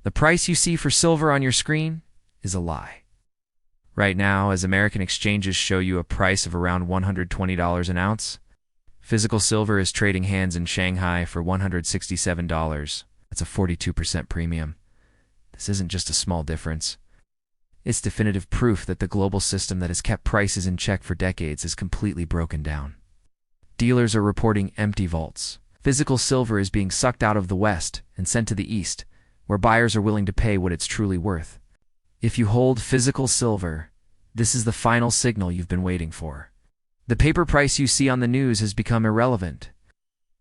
The price you see for silver on your screen is a lie. Right now, as American exchanges show you a price of around $120 an ounce, physical silver is trading hands in Shanghai for $167. That's a 42% premium. This isn't just a small difference. It's definitive proof that the global system that has kept prices in check for decades is completely broken down. Dealers are reporting empty vaults. Physical silver is being sucked out of the West and sent to the East, where buyers are willing to pay what it's truly worth. If you hold physical silver, this is the final signal you've been waiting for. The paper price you see on the news has become irrelevant.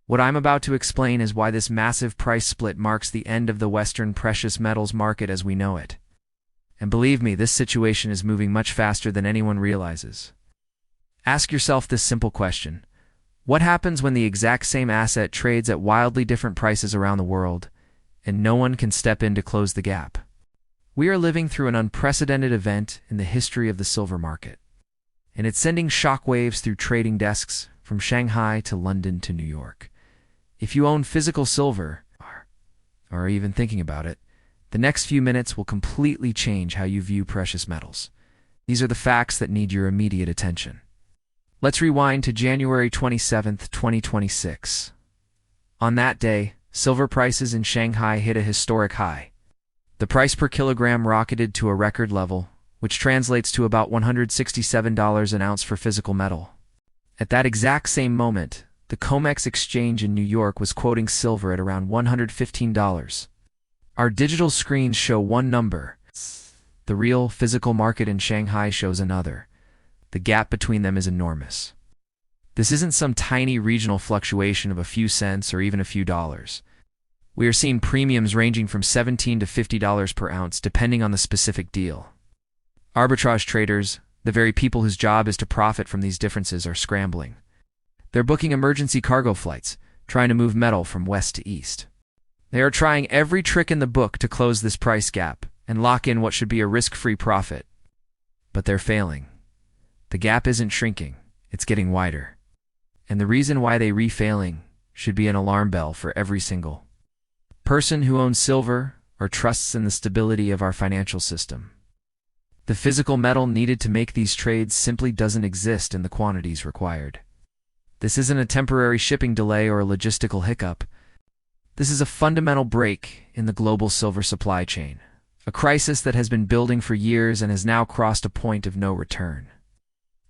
What I'm about to explain is why this massive price split marks the end of the Western precious metals market as we know it. And believe me, this situation is moving much faster than anyone realizes. Ask yourself this simple question. What happens when the exact same asset trades at wildly different prices around the world, and no one can step in to close the gap? We are living through an unprecedented event in the history of the silver market, and it's sending shockwaves through trading desks from Shanghai to London to New York. If you own physical silver, or are even thinking about it, the next few minutes will completely change how you view precious metals. These are the facts that need your immediate attention. Let's rewind to January 27, 2026. On that day, silver prices in Shanghai hit a historic high. The price per kilogram rocketed to a record level, which translates to about $167 an ounce for physical metal. At that exact same moment, the COMEX exchange in New York was quoting silver at around $115. Our digital screens show one number. The real physical market in Shanghai shows another. The gap between them is enormous. This isn't some tiny regional fluctuation of a few cents or even a few dollars. We are seeing premiums ranging from $17 to $50 per ounce depending on the specific deal. Arbitrage traders, the very people whose job is to profit from these differences, are scrambling. They're booking emergency cargo flights, trying to move metal from west to east. They are trying every trick in the book to close this price gap and lock in what should be a risk-free profit. But they're failing. The gap isn't shrinking, it's getting wider. And the reason why they're failing should be an alarm bell for every single person who owns silver or trusts in the stability of our financial system. The physical metal needed to make these trades simply doesn't exist in the quantities required. This isn't a temporary shipping delay or a logistical hiccup. This is a fundamental break in the global silver supply chain, a crisis that has been building for years and has now crossed a point of no return.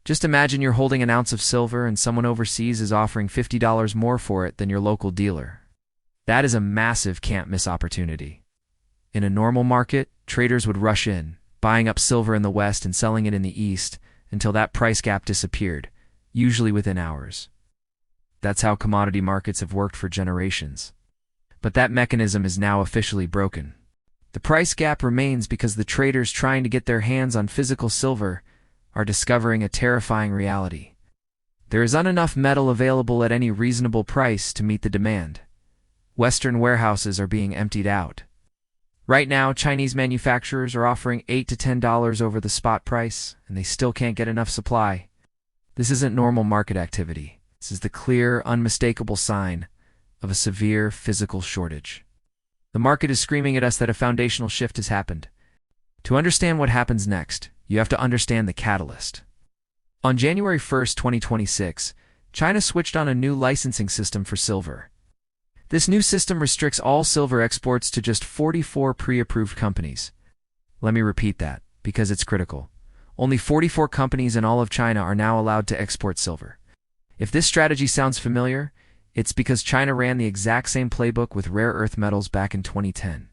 Just imagine you're holding an ounce of silver and someone overseas is offering $50 more for it than your local dealer. That is a massive can't-miss opportunity. In a normal market, traders would rush in, buying up silver in the West and selling it in the East until that price gap disappeared, usually within hours. That's how commodity markets have worked for generations. But that mechanism is now officially broken. The price gap remains because the traders trying to get their hands on physical silver are discovering a terrifying reality. There isn't enough metal available at any reasonable price to meet the demand. Western warehouses are being emptied out. Right now, Chinese manufacturers are offering $8 to $10 over the spot price, and they still can't get enough supply. This isn't normal market activity. This is the clear, unmistakable sign of a severe physical shortage. The market is screaming at us that a foundational shift has happened. To understand what happens next, you have to understand the catalyst. On January 1st, 2026, China switched on a new licensing system for silver. This new system restricts all silver exports to just 44 pre-approved companies. Let me repeat that, because it's critical. Only 44 companies in all of China are now allowed to export silver. If this strategy sounds familiar, it's because China ran the exact same playbook with rare earth metals back in 2010.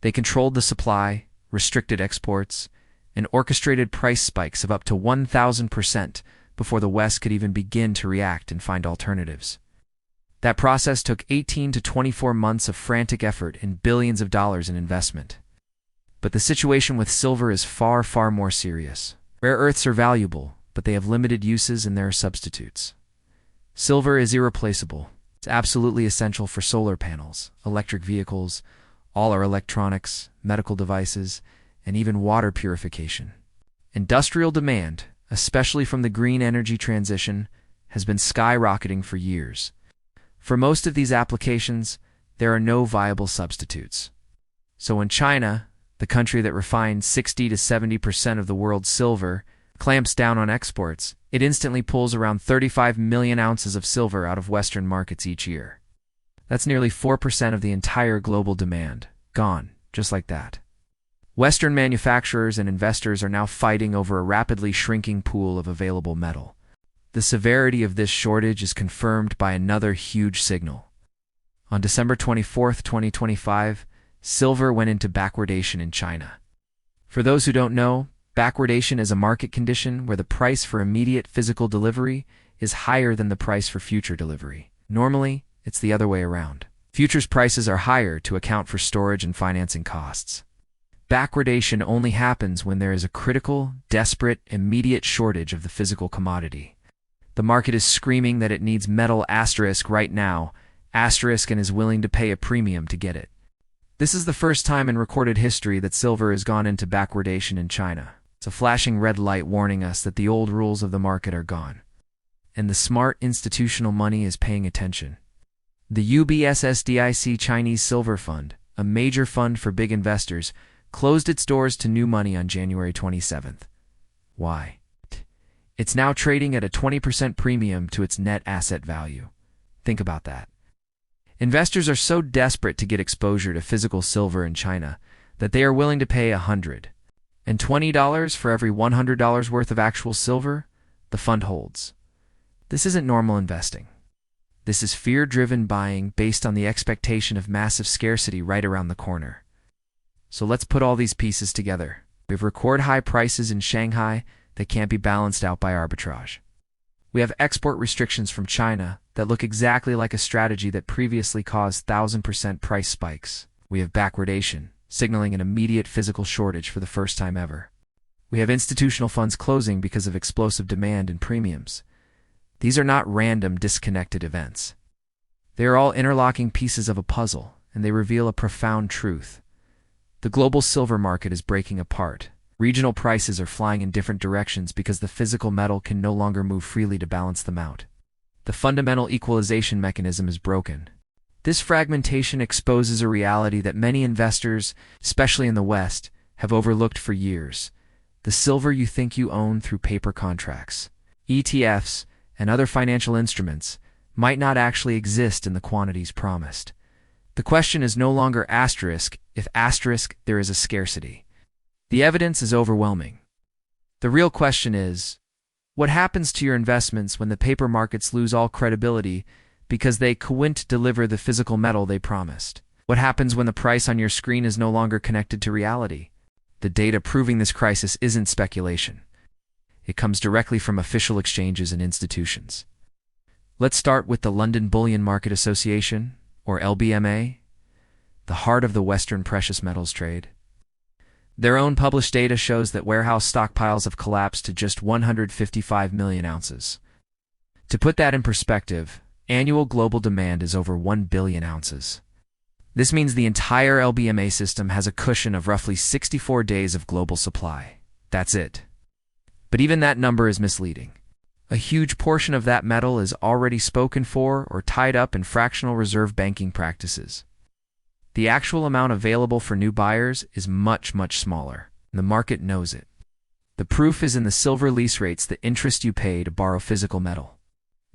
They controlled the supply, restricted exports, and orchestrated price spikes of up to 1,000% before the West could even begin to react and find alternatives. That process took 18 to 24 months of frantic effort and billions of dollars in investment. But the situation with silver is far, far more serious. Rare earths are valuable, but they have limited uses and there are substitutes. Silver is irreplaceable. It's absolutely essential for solar panels, electric vehicles, all our electronics, medical devices, and even water purification. Industrial demand, especially from the green energy transition, has been skyrocketing for years. For most of these applications, there are no viable substitutes. So when China, the country that refines 60 to 70% of the world's silver, clamps down on exports, it instantly pulls around 35 million ounces of silver out of Western markets each year. That's nearly 4% of the entire global demand, gone, just like that. Western manufacturers and investors are now fighting over a rapidly shrinking pool of available metal. The severity of this shortage is confirmed by another huge signal. On December 24, 2025, silver went into backwardation in China. For those who don't know, backwardation is a market condition where the price for immediate physical delivery is higher than the price for future delivery. Normally, it's the other way around. Futures prices are higher to account for storage and financing costs. Backwardation only happens when there is a critical, desperate, immediate shortage of the physical commodity. The market is screaming that it needs metal asterisk right now, asterisk, and is willing to pay a premium to get it. This is the first time in recorded history that silver has gone into backwardation in China. It's a flashing red light warning us that the old rules of the market are gone. And the smart institutional money is paying attention. The UBSSDIC Chinese Silver Fund, a major fund for big investors, closed its doors to new money on January 27th. Why? It's now trading at a 20% premium to its net asset value. Think about that. Investors are so desperate to get exposure to physical silver in China that they are willing to pay $120 for every $100 worth of actual silver the fund holds. This isn't normal investing. This is fear-driven buying based on the expectation of massive scarcity right around the corner. So let's put all these pieces together. We have record high prices in Shanghai that can't be balanced out by arbitrage. We have export restrictions from China that look exactly like a strategy that previously caused 1,000% price spikes. We have backwardation, signaling an immediate physical shortage for the first time ever. We have institutional funds closing because of explosive demand and premiums. These are not random, disconnected events. They are all interlocking pieces of a puzzle, and they reveal a profound truth. The global silver market is breaking apart. Regional prices are flying in different directions because the physical metal can no longer move freely to balance them out. The fundamental equalization mechanism is broken. This fragmentation exposes a reality that many investors, especially in the West, have overlooked for years. The silver you think you own through paper contracts, ETFs, and other financial instruments might not actually exist in the quantities promised. The question is no longer asterisk if asterisk there is a scarcity. The evidence is overwhelming. The real question is, what happens to your investments when the paper markets lose all credibility because they couldn't deliver the physical metal they promised? What happens when the price on your screen is no longer connected to reality? The data proving this crisis isn't speculation. It comes directly from official exchanges and institutions. Let's start with the London Bullion Market Association, or LBMA, the heart of the Western precious metals trade. Their own published data shows that warehouse stockpiles have collapsed to just 155 million ounces. To put that in perspective, annual global demand is over 1 billion ounces. This means the entire LBMA system has a cushion of roughly 64 days of global supply. That's it. But even that number is misleading. A huge portion of that metal is already spoken for or tied up in fractional reserve banking practices. The actual amount available for new buyers is much, much smaller, and the market knows it. The proof is in the silver lease rates, the interest you pay to borrow physical metal.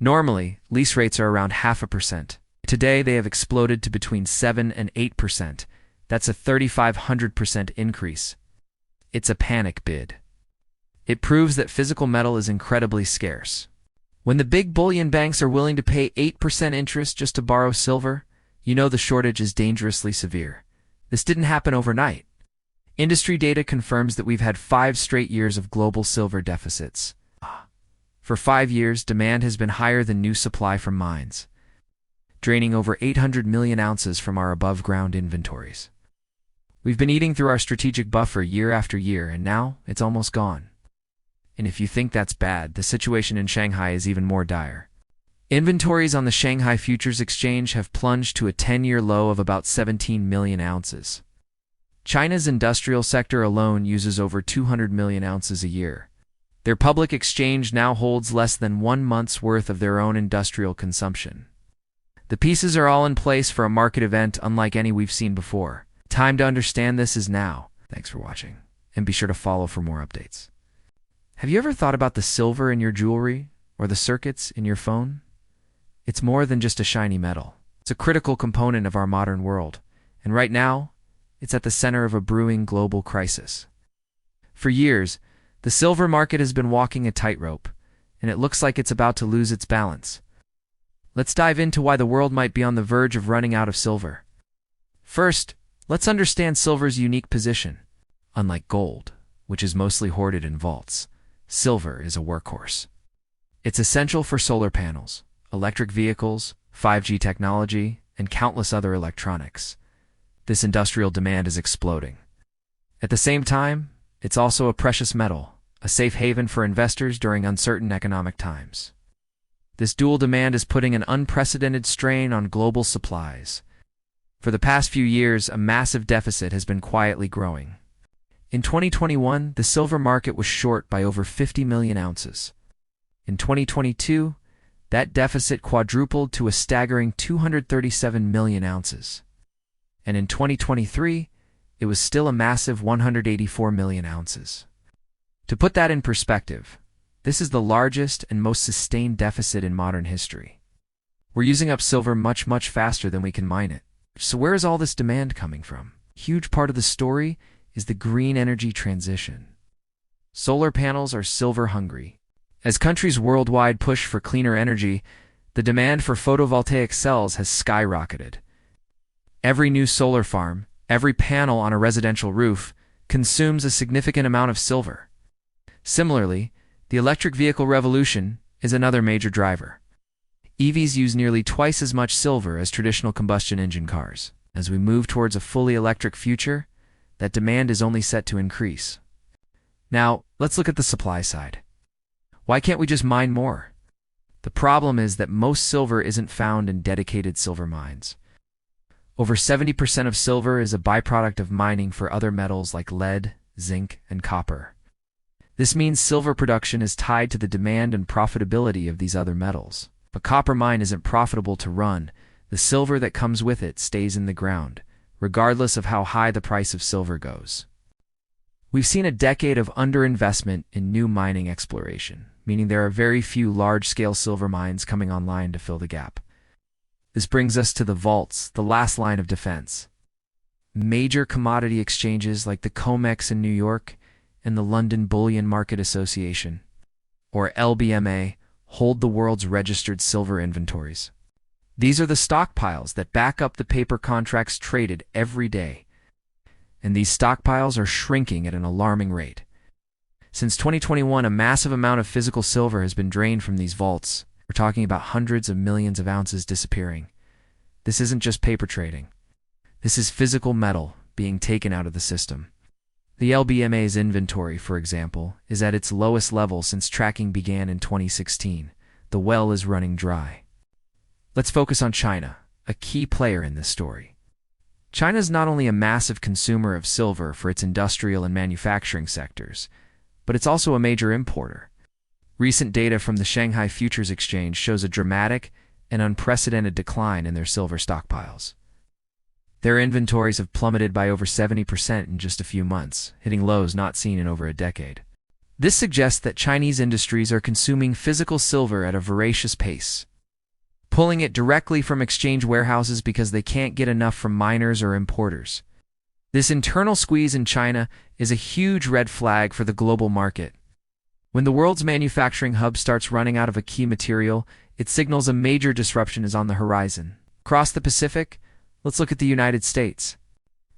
Normally, lease rates are around 0.5%. Today, they have exploded to between 7 and 8%. That's a 3,500% increase. It's a panic bid. It proves that physical metal is incredibly scarce. When the big bullion banks are willing to pay 8% interest just to borrow silver, you know the shortage is dangerously severe. This didn't happen overnight. Industry data confirms that we've had 5 straight years of global silver deficits. For 5 years, demand has been higher than new supply from mines, draining over 800 million ounces from our above-ground inventories. We've been eating through our strategic buffer year after year, and now it's almost gone. And if you think that's bad, the situation in Shanghai is even more dire. Inventories on the Shanghai Futures Exchange have plunged to a 10-year low of about 17 million ounces. China's industrial sector alone uses over 200 million ounces a year. Their public exchange now holds less than 1 month's worth of their own industrial consumption. The pieces are all in place for a market event unlike any we've seen before. Time to understand this is now. Thanks for watching, and be sure to follow for more updates. Have you ever thought about the silver in your jewelry or the circuits in your phone? It's more than just a shiny metal. It's a critical component of our modern world, and right now, it's at the center of a brewing global crisis. For years, the silver market has been walking a tightrope, and it looks like it's about to lose its balance. Let's dive into why the world might be on the verge of running out of silver. First, let's understand silver's unique position. Unlike gold, which is mostly hoarded in vaults, silver is a workhorse. It's essential for solar panels, electric vehicles, 5G technology, and countless other electronics. This industrial demand is exploding. At the same time, it's also a precious metal, a safe haven for investors during uncertain economic times. This dual demand is putting an unprecedented strain on global supplies. For the past few years, a massive deficit has been quietly growing. In 2021, the silver market was short by over 50 million ounces. In 2022, that deficit quadrupled to a staggering 237 million ounces. And in 2023, it was still a massive 184 million ounces. To put that in perspective, this is the largest and most sustained deficit in modern history. We're using up silver much, much faster than we can mine it. So where is all this demand coming from? A huge part of the story is the green energy transition. Solar panels are silver hungry. As countries worldwide push for cleaner energy, the demand for photovoltaic cells has skyrocketed. Every new solar farm, every panel on a residential roof, consumes a significant amount of silver. Similarly, the electric vehicle revolution is another major driver. EVs use nearly twice as much silver as traditional combustion engine cars. As we move towards a fully electric future, that demand is only set to increase. Now, let's look at the supply side. Why can't we just mine more? The problem is that most silver isn't found in dedicated silver mines. Over 70% of silver is a byproduct of mining for other metals like lead, zinc, and copper. This means silver production is tied to the demand and profitability of these other metals. If a copper mine isn't profitable to run, the silver that comes with it stays in the ground, regardless of how high the price of silver goes. We've seen a decade of underinvestment in new mining exploration, meaning there are very few large-scale silver mines coming online to fill the gap. This brings us to the vaults, the last line of defense. Major commodity exchanges like the COMEX in New York and the London Bullion Market Association, or LBMA, hold the world's registered silver inventories. These are the stockpiles that back up the paper contracts traded every day. And these stockpiles are shrinking at an alarming rate. Since 2021, a massive amount of physical silver has been drained from these vaults. We're talking about hundreds of millions of ounces disappearing. This isn't just paper trading. This is physical metal being taken out of the system. The LBMA's inventory, for example, is at its lowest level since tracking began in 2016. The well is running dry. Let's focus on China, a key player in this story. China is not only a massive consumer of silver for its industrial and manufacturing sectors, but it's also a major importer. Recent data from the Shanghai Futures Exchange shows a dramatic and unprecedented decline in their silver stockpiles. Their inventories have plummeted by over 70% in just a few months, hitting lows not seen in over a decade. This suggests that Chinese industries are consuming physical silver at a voracious pace, pulling it directly from exchange warehouses because they can't get enough from miners or importers. This internal squeeze in China is a huge red flag for the global market. When the world's manufacturing hub starts running out of a key material, it signals a major disruption is on the horizon. Across the Pacific, let's look at the United States.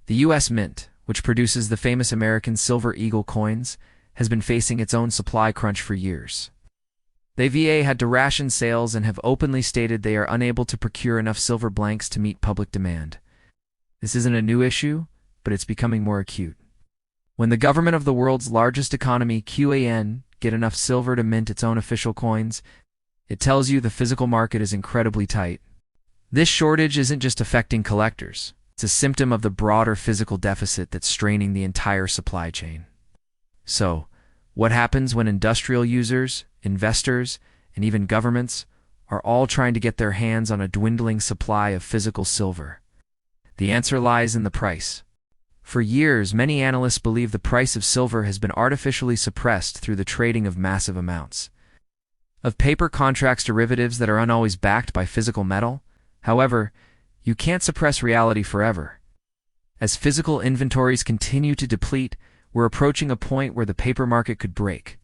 The U.S. Mint, which produces the famous American Silver Eagle coins, has been facing its own supply crunch for years. The VA had to ration sales and have openly stated they are unable to procure enough silver blanks to meet public demand. This isn't a new issue, but it's becoming more acute. When the government of the world's largest economy, QAN, get enough silver to mint its own official coins, it tells you the physical market is incredibly tight. This shortage isn't just affecting collectors. It's a symptom of the broader physical deficit that's straining the entire supply chain. So, what happens when industrial users, investors, and even governments are all trying to get their hands on a dwindling supply of physical silver? The answer lies in the price. For years, many analysts believe the price of silver has been artificially suppressed through the trading of massive amounts of paper contracts derivatives that are always backed by physical metal. However, you can't suppress reality forever. As physical inventories continue to deplete, we're approaching a point where the paper market could break.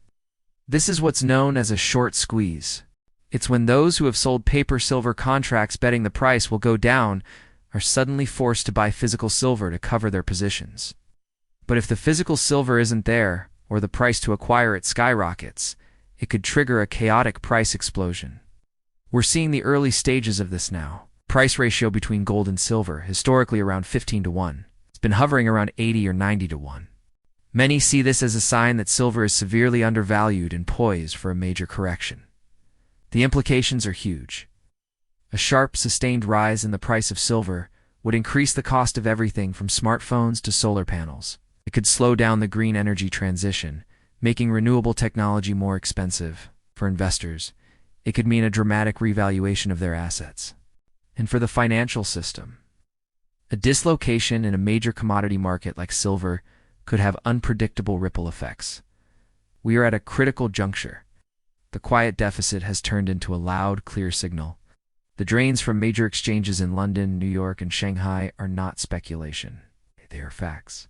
This is what's known as a short squeeze. It's when those who have sold paper silver contracts betting the price will go down are suddenly forced to buy physical silver to cover their positions. But if the physical silver isn't there, or the price to acquire it skyrockets, it could trigger a chaotic price explosion. We're seeing the early stages of this now. Price ratio between gold and silver, historically around 15-1. It's been hovering around 80 or 90-1. Many see this as a sign that silver is severely undervalued and poised for a major correction. The implications are huge. A sharp, sustained rise in the price of silver would increase the cost of everything from smartphones to solar panels. It could slow down the green energy transition, making renewable technology more expensive. For investors, it could mean a dramatic revaluation of their assets. And for the financial system, a dislocation in a major commodity market like silver could have unpredictable ripple effects. We are at a critical juncture. The quiet deficit has turned into a loud, clear signal. The drains from major exchanges in London, New York, and Shanghai are not speculation. They are facts.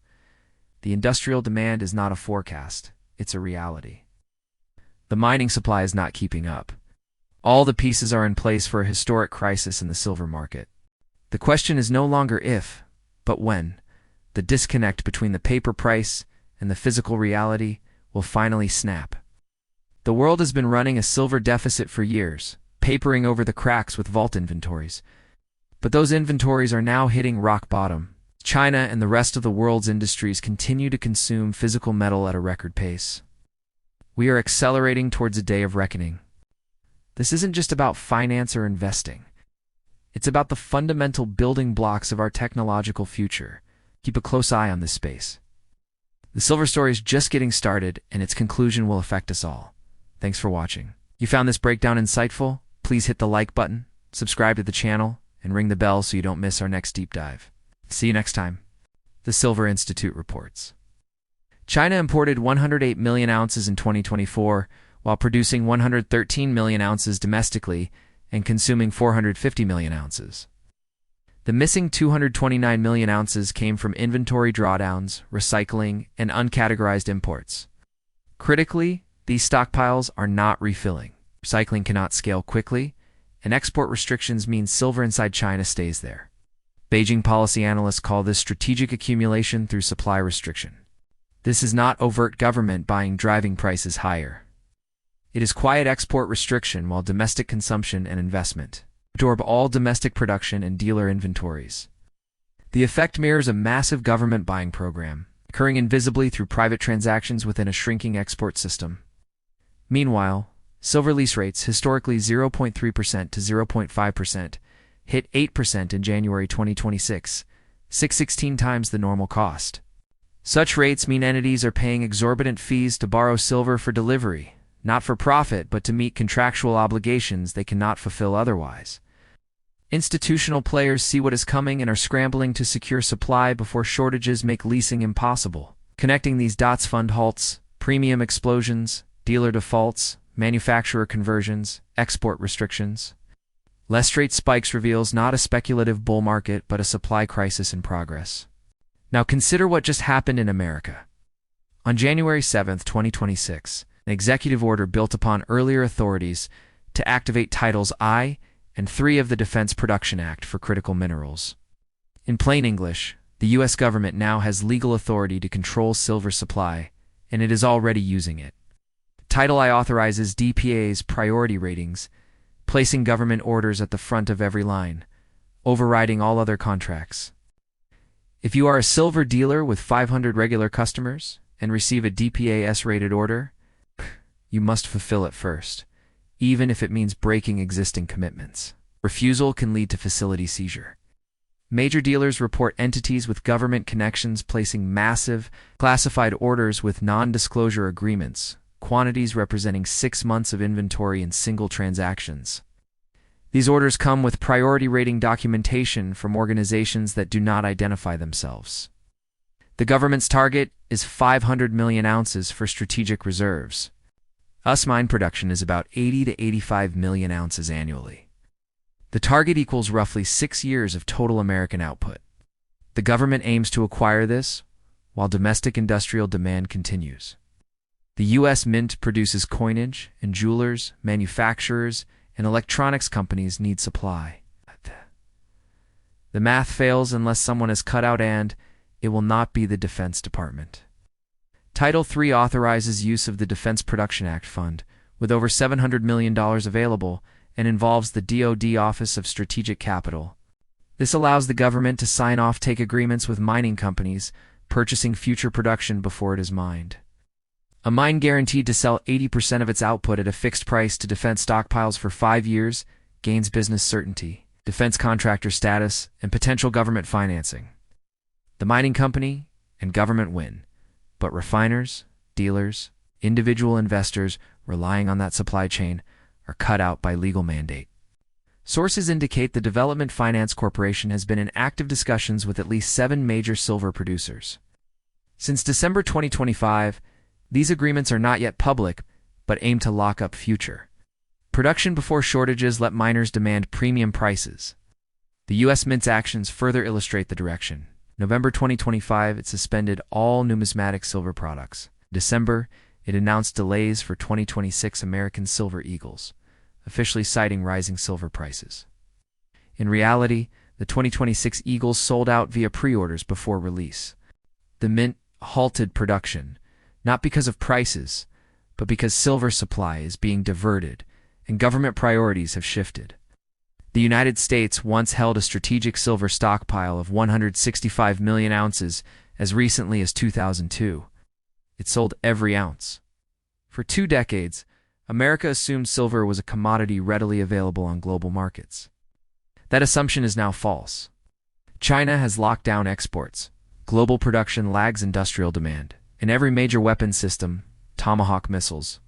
The industrial demand is not a forecast. It's a reality. The mining supply is not keeping up. All the pieces are in place for a historic crisis in the silver market. The question is no longer if, but when. The disconnect between the paper price and the physical reality will finally snap. The world has been running a silver deficit for years, papering over the cracks with vault inventories. But those inventories are now hitting rock bottom. China and the rest of the world's industries continue to consume physical metal at a record pace. We are accelerating towards a day of reckoning. This isn't just about finance or investing. It's about the fundamental building blocks of our technological future. Keep a close eye on this space. The silver story is just getting started, and its conclusion will affect us all. Thanks for watching. You found this breakdown insightful? Please hit the like button, subscribe to the channel, and ring the bell so you don't miss our next deep dive. See you next time. The Silver Institute reports. China imported 108 million ounces in 2024, while producing 113 million ounces domestically and consuming 450 million ounces. The missing 229 million ounces came from inventory drawdowns, recycling, and uncategorized imports. Critically, these stockpiles are not refilling. Recycling cannot scale quickly, and export restrictions mean silver inside China stays there. Beijing policy analysts call this strategic accumulation through supply restriction. This is not overt government buying driving prices higher. It is quiet export restriction while domestic consumption and investment absorb all domestic production and dealer inventories. The effect mirrors a massive government buying program, occurring invisibly through private transactions within a shrinking export system. Meanwhile, silver lease rates, historically 0.3% to 0.5%, hit 8% in January 2026, 616 times the normal cost. Such rates mean entities are paying exorbitant fees to borrow silver for delivery, not for profit but to meet contractual obligations they cannot fulfill otherwise. Institutional players see what is coming and are scrambling to secure supply before shortages make leasing impossible. Connecting these dots: fund halts, premium explosions, dealer defaults, manufacturer conversions, export restrictions. Less rate spikes reveals not a speculative bull market but a supply crisis in progress. Now consider what just happened in America. On January 7, 2026, an executive order built upon earlier authorities to activate Titles I and III of the Defense Production Act for critical minerals. In plain English, the U.S. government now has legal authority to control silver supply, and it is already using it. Title I authorizes DPA's priority ratings, placing government orders at the front of every line, overriding all other contracts. If you are a silver dealer with 500 regular customers and receive a DPA S-rated order, you must fulfill it first, even if it means breaking existing commitments. Refusal can lead to facility seizure. Major dealers report entities with government connections placing massive, classified orders with non-disclosure agreements, quantities representing 6 months of inventory in single transactions. These orders come with priority rating documentation from organizations that do not identify themselves. The government's target is 500 million ounces for strategic reserves. US mine production is about 80 to 85 million ounces annually. The target equals roughly 6 years of total American output. The government aims to acquire this, while domestic industrial demand continues. The U.S. Mint produces coinage, and jewelers, manufacturers, and electronics companies need supply. The math fails unless someone is cut out, and it will not be the Defense Department. Title III authorizes use of the Defense Production Act Fund, with over $700 million available, and involves the DoD Office of Strategic Capital. This allows the government to sign off-take agreements with mining companies, purchasing future production before it is mined. A mine guaranteed to sell 80% of its output at a fixed price to defense stockpiles for 5 years gains business certainty, defense contractor status, and potential government financing. The mining company and government win, but refiners, dealers, individual investors relying on that supply chain are cut out by legal mandate. Sources indicate the Development Finance Corporation has been in active discussions with at least 7 major silver producers. Since December 2025, these agreements are not yet public, but aim to lock up future production before shortages let miners demand premium prices. The U.S. Mint's actions further illustrate the direction. November 2025, it suspended all numismatic silver products. December, it announced delays for 2026 American Silver Eagles, officially citing rising silver prices. In reality, the 2026 Eagles sold out via pre-orders before release. The Mint halted production, not because of prices, but because silver supply is being diverted and government priorities have shifted. The United States once held a strategic silver stockpile of 165 million ounces as recently as 2002. It sold every ounce. For 2 decades, America assumed silver was a commodity readily available on global markets. That assumption is now false. China has locked down exports. Global production lags industrial demand. In every major weapons system, Tomahawk missiles,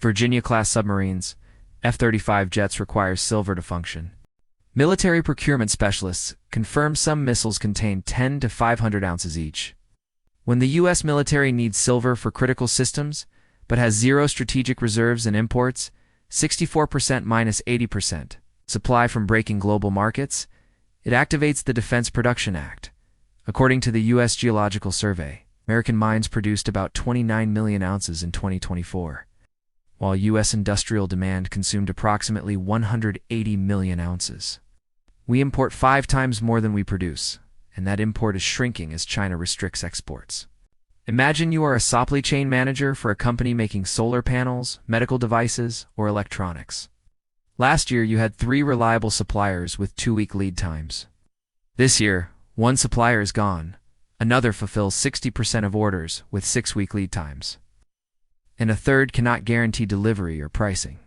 Virginia-class submarines, F-35 jets require silver to function. Military procurement specialists confirm some missiles contain 10 to 500 ounces each. When the U.S. military needs silver for critical systems, but has zero strategic reserves and imports, 64% minus 80%, supply from breaking global markets, it activates the Defense Production Act. According to the U.S. Geological Survey, American mines produced about 29 million ounces in 2024, while U.S. industrial demand consumed approximately 180 million ounces. We import 5 times more than we produce, and that import is shrinking as China restricts exports. Imagine you are a supply chain manager for a company making solar panels, medical devices, or electronics. Last year, you had 3 reliable suppliers with 2-week lead times. This year, 1 supplier is gone. Another fulfills 60% of orders with 6-week lead times. And a third cannot guarantee delivery or pricing.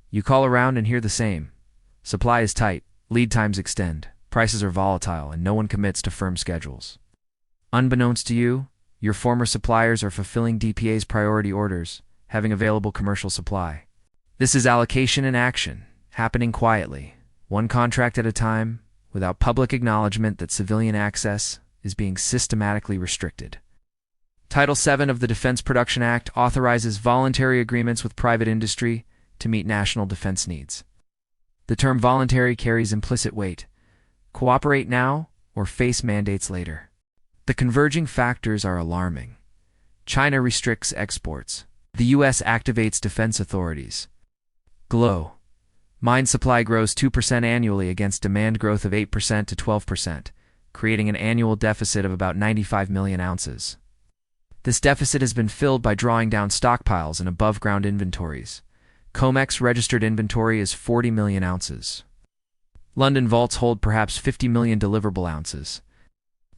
You call around and hear the same. Supply is tight, lead times extend, prices are volatile, and no one commits to firm schedules. Unbeknownst to you, your former suppliers are fulfilling DPA's priority orders, having available commercial supply. This is allocation in action, happening quietly, 1 contract at a time, without public acknowledgement that civilian access is being systematically restricted. Title VII of the Defense Production Act authorizes voluntary agreements with private industry to meet national defense needs. The term voluntary carries implicit weight. Cooperate now or face mandates later. The converging factors are alarming. China restricts exports. The U.S. activates defense authorities. GLOW. Mine supply grows 2% annually against demand growth of 8% to 12%, creating an annual deficit of about 95 million ounces. This deficit has been filled by drawing down stockpiles and above-ground inventories. COMEX registered inventory is 40 million ounces. London vaults hold perhaps 50 million deliverable ounces.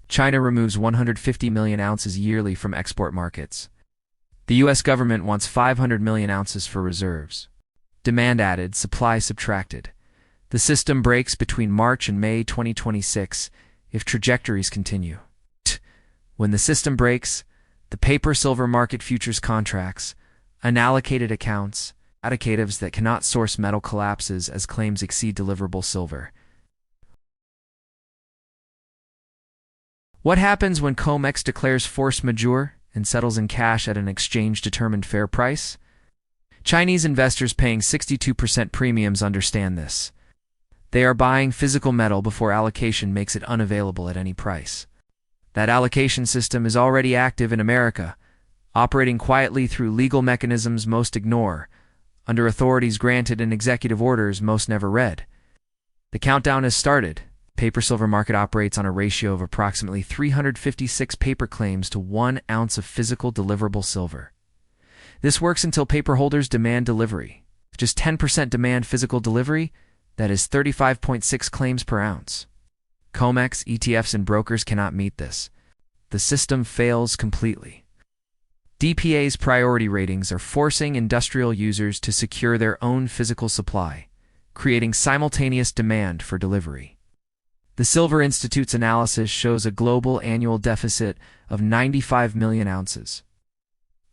China removes 150 million ounces yearly from export markets. The U.S. government wants 500 million ounces for reserves. Demand added, supply subtracted. The system breaks between March and May 2026 if trajectories continue. When the system breaks, the paper silver market futures contracts, unallocated accounts, addicatives that cannot source metal collapses as claims exceed deliverable silver. What happens when COMEX declares force majeure and settles in cash at an exchange-determined fair price? Chinese investors paying 62% premiums understand this. They are buying physical metal before allocation makes it unavailable at any price. That allocation system is already active in America, operating quietly through legal mechanisms most ignore, under authorities granted in executive orders most never read. The countdown has started. Paper silver market operates on a ratio of approximately 356 paper claims to 1 ounce of physical deliverable silver. This works until paper holders demand delivery. If just 10% demand physical delivery, that is 35.6 claims per ounce. COMEX, ETFs, and brokers cannot meet this. The system fails completely. DPA's priority ratings are forcing industrial users to secure their own physical supply, creating simultaneous demand for delivery. The Silver Institute's analysis shows a global annual deficit of 95 million ounces.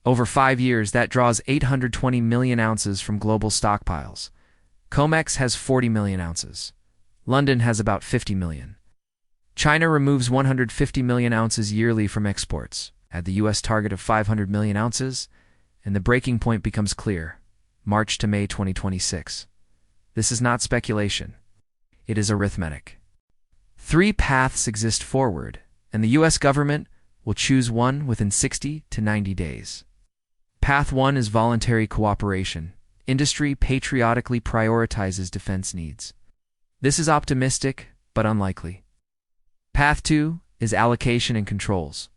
Over 5 years, that draws 820 million ounces from global stockpiles. COMEX has 40 million ounces. London has about 50 million. China removes 150 million ounces yearly from exports, at the U.S. target of 500 million ounces, and the breaking point becomes clear: March to May 2026. This is not speculation. It is arithmetic. 3 paths exist forward, and the U.S. government will choose one within 60 to 90 days. Path 1 is voluntary cooperation. Industry patriotically prioritizes defense needs. This is optimistic, but unlikely. Path 2 is allocation and controls.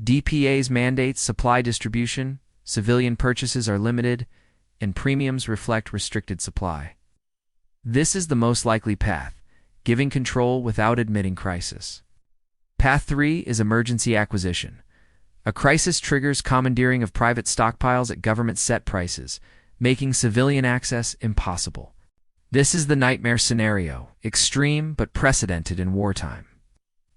DPA's mandates supply distribution, civilian purchases are limited, and premiums reflect restricted supply. This is the most likely path, giving control without admitting crisis. Path 3 is emergency acquisition. A crisis triggers commandeering of private stockpiles at government-set prices, making civilian access impossible. This is the nightmare scenario, extreme but precedented in wartime.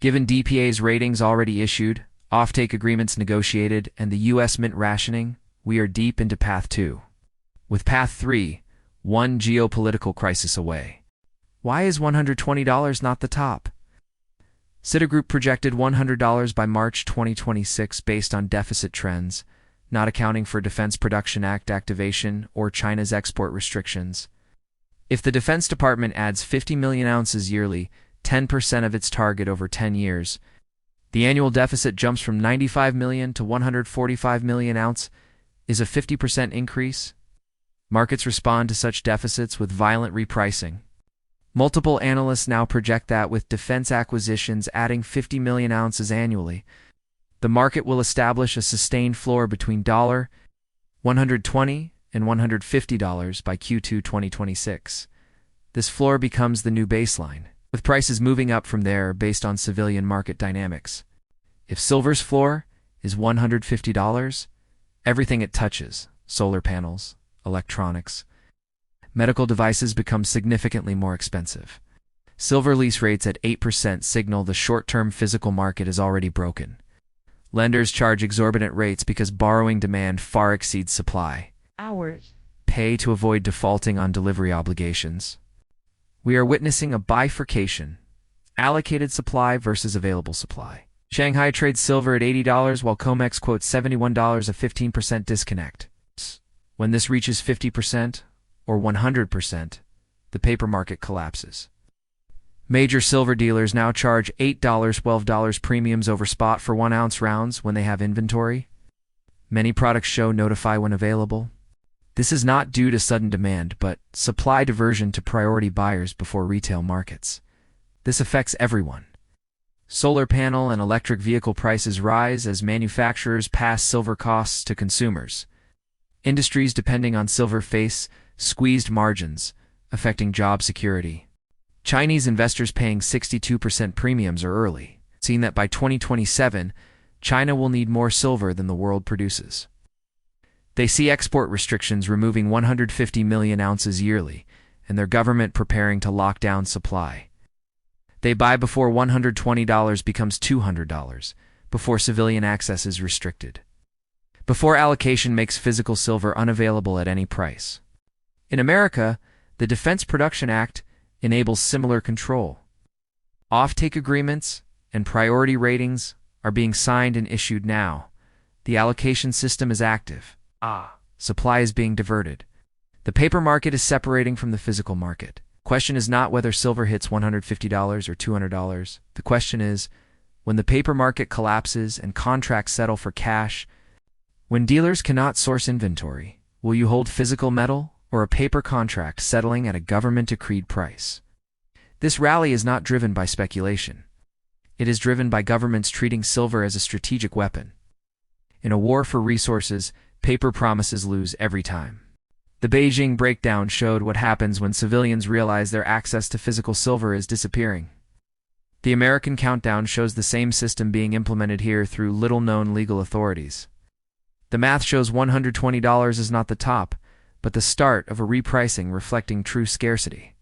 Given DPA's ratings already issued, offtake agreements negotiated, and the U.S. Mint rationing, we are deep into Path 2. With Path 3, one geopolitical crisis away. Why is $120 not the top? Citigroup projected $100 by March 2026 based on deficit trends, not accounting for Defense Production Act activation or China's export restrictions. If the Defense Department adds 50 million ounces yearly, 10% of its target over 10 years, the annual deficit jumps from 95 million to 145 million ounce, is a 50% increase. Markets respond to such deficits with violent repricing. Multiple analysts now project that with defense acquisitions adding 50 million ounces annually, the market will establish a sustained floor between $120 and $150 by Q2 2026. This floor becomes the new baseline, with prices moving up from there based on civilian market dynamics. If silver's floor is $150, everything it touches, solar panels, electronics, medical devices, become significantly more expensive. Silver lease rates at 8% signal the short-term physical market is already broken. Lenders charge exorbitant rates because borrowing demand far exceeds supply. Pay to avoid defaulting on delivery obligations. We are witnessing a bifurcation: allocated supply versus available supply. Shanghai trades silver at $80 while COMEX quotes $71, a 15% disconnect. When this reaches 50% or 100%, the paper market collapses. Major silver dealers now charge $8, $12 premiums over spot for 1 ounce rounds when they have inventory. Many products show notify when available. This is not due to sudden demand, but supply diversion to priority buyers before retail markets. This affects everyone. Solar panel and electric vehicle prices rise as manufacturers pass silver costs to consumers. Industries depending on silver face squeezed margins, affecting job security. Chinese investors paying 62% premiums are early, seeing that by 2027, China will need more silver than the world produces. They see export restrictions removing 150 million ounces yearly, and their government preparing to lock down supply. They buy before $120 becomes $200, before civilian access is restricted, before allocation makes physical silver unavailable at any price. In America, the Defense Production Act enables similar control. Offtake agreements, and priority ratings are being signed and issued now. The allocation system is active. Supply is being diverted. The paper market is separating from the physical market. Question is not whether silver hits $150 or $200. The question is, when the paper market collapses and contracts settle for cash, when dealers cannot source inventory, will you hold physical metal or a paper contract settling at a government-decreed price? This rally is not driven by speculation. It is driven by governments treating silver as a strategic weapon. In a war for resources, paper promises lose every time. The Beijing breakdown showed what happens when civilians realize their access to physical silver is disappearing. The American countdown shows the same system being implemented here through little-known legal authorities. The math shows $120 is not the top, but the start of a repricing reflecting true scarcity.